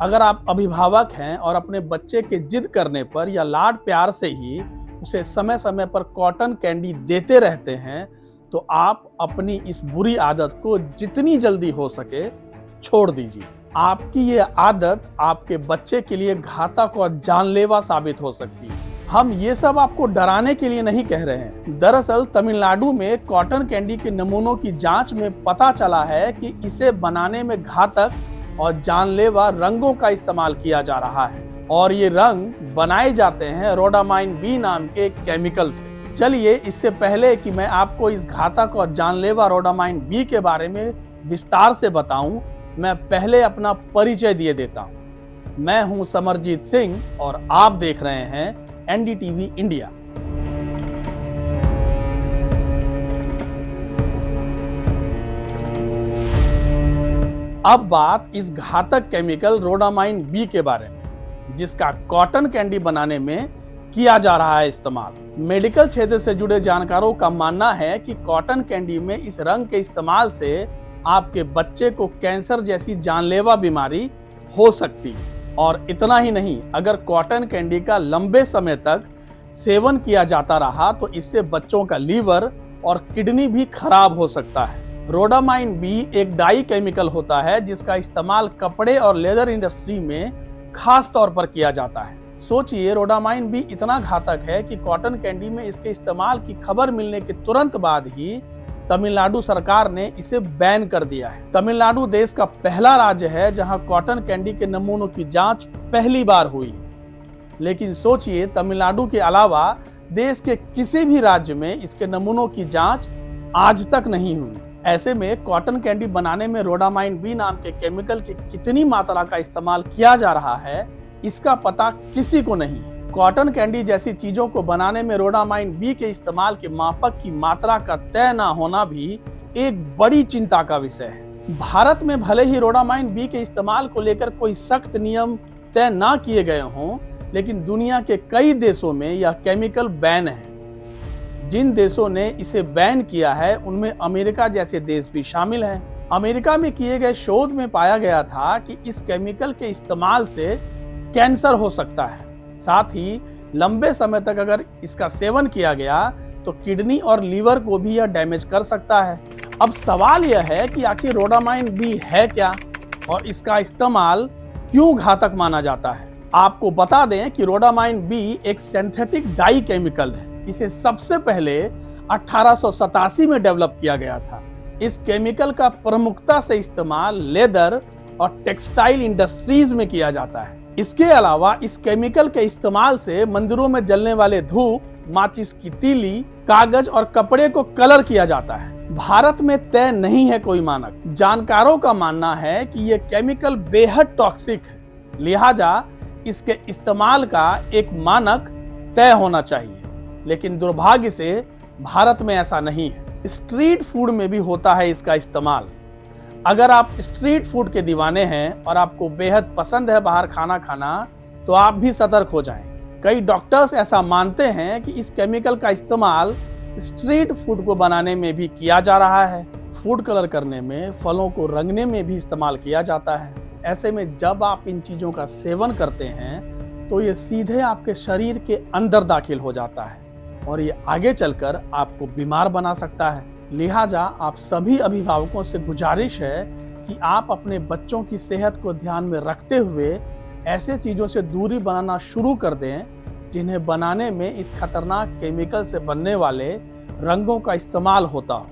अगर आप अभिभावक हैं और अपने बच्चे के जिद करने पर या लाड प्यार से ही उसे समय समय पर कॉटन कैंडी देते रहते हैं, तो आप अपनी इस बुरी आदत को जितनी जल्दी हो सके छोड़ दीजिए। आपकी ये आदत आपके बच्चे के लिए घातक और जानलेवा साबित हो सकती है। हम ये सब आपको डराने के लिए नहीं कह रहे हैं। दरअसल तमिलनाडु में कॉटन कैंडी के नमूनों की जांच में पता चला है कि इसे बनाने में घातक और जानलेवा रंगों का इस्तेमाल किया जा रहा है, और ये रंग बनाए जाते हैं रोडामाइन बी नाम के केमिकल से। चलिए, इससे पहले कि मैं आपको इस घातक और जानलेवा रोडामाइन बी के बारे में विस्तार से बताऊं, मैं पहले अपना परिचय दिए देता हूं। मैं हूं समरजीत सिंह और आप देख रहे हैं एनडीटीवी इंडिया। अब बात इस घातक केमिकल रोडामाइन बी के बारे में, जिसका कॉटन कैंडी बनाने में किया जा रहा है इस्तेमाल। मेडिकल क्षेत्र से जुड़े जानकारों का मानना है कि कॉटन कैंडी में इस रंग के इस्तेमाल से आपके बच्चे को कैंसर जैसी जानलेवा बीमारी हो सकती है। और इतना ही नहीं, अगर कॉटन कैंडी का लंबे समय तक सेवन किया जाता रहा तो इससे बच्चों का लीवर और किडनी भी खराब हो सकता है। रोडामाइन बी एक डाई केमिकल होता है जिसका इस्तेमाल कपड़े और लेदर इंडस्ट्री में खास तौर पर किया जाता है। सोचिए, रोडामाइन बी इतना घातक है कि कॉटन कैंडी में इसके इस्तेमाल की खबर मिलने के तुरंत बाद ही तमिलनाडु सरकार ने इसे बैन कर दिया है। तमिलनाडु देश का पहला राज्य है जहां कॉटन कैंडी के नमूनों की जांच पहली बार हुई है। लेकिन सोचिए, तमिलनाडु के अलावा देश के किसी भी राज्य में इसके नमूनों की जांच आज तक नहीं हुई। ऐसे में कॉटन कैंडी बनाने में रोडामाइन बी नाम के केमिकल की कितनी मात्रा का इस्तेमाल किया जा रहा है, इसका पता किसी को नहीं है। कॉटन कैंडी जैसी चीजों को बनाने में रोडामाइन बी के इस्तेमाल के मापक की मात्रा का तय न होना भी एक बड़ी चिंता का विषय है। भारत में भले ही रोडामाइन बी के इस्तेमाल को लेकर कोई सख्त नियम तय न किए गए हों, लेकिन दुनिया के कई देशों में यह केमिकल बैन है। जिन देशों ने इसे बैन किया है उनमें अमेरिका जैसे देश भी शामिल हैं। अमेरिका में किए गए शोध में पाया गया था कि इस केमिकल के इस्तेमाल से कैंसर हो सकता है। साथ ही लंबे समय तक अगर इसका सेवन किया गया तो किडनी और लीवर को भी यह डैमेज कर सकता है। अब सवाल यह है कि आखिर रोडामाइन बी है क्या और इसका इस्तेमाल क्यों घातक माना जाता है। आपको बता दें कि रोडामाइन बी एक सिंथेटिक डाई केमिकल है। इसे सबसे पहले 1887 में डेवलप किया गया था। इस केमिकल का प्रमुखता से इस्तेमाल लेदर और टेक्सटाइल इंडस्ट्रीज में किया जाता है। इसके अलावा इस केमिकल के इस्तेमाल से मंदिरों में जलने वाले धूप, माचिस की तीली, कागज और कपड़े को कलर किया जाता है। भारत में तय नहीं है कोई मानक। जानकारों का मानना है कि यह केमिकल बेहद टॉक्सिक है, लिहाजा इसके इस्तेमाल का एक मानक तय होना चाहिए। लेकिन दुर्भाग्य से भारत में ऐसा नहीं है। स्ट्रीट फूड में भी होता है इसका इस्तेमाल। अगर आप स्ट्रीट फूड के दीवाने हैं और आपको बेहद पसंद है बाहर खाना खाना, तो आप भी सतर्क हो जाएं। कई डॉक्टर्स ऐसा मानते हैं कि इस केमिकल का इस्तेमाल स्ट्रीट फूड को बनाने में भी किया जा रहा है। फूड कलर करने में, फलों को रंगने में भी इस्तेमाल किया जाता है। ऐसे में जब आप इन चीजों का सेवन करते हैं तो ये सीधे आपके शरीर के अंदर दाखिल हो जाता है और ये आगे चलकर आपको बीमार बना सकता है। लिहाजा आप सभी अभिभावकों से गुजारिश है कि आप अपने बच्चों की सेहत को ध्यान में रखते हुए ऐसे चीज़ों से दूरी बनाना शुरू कर दें जिन्हें बनाने में इस खतरनाक केमिकल से बनने वाले रंगों का इस्तेमाल होता हो।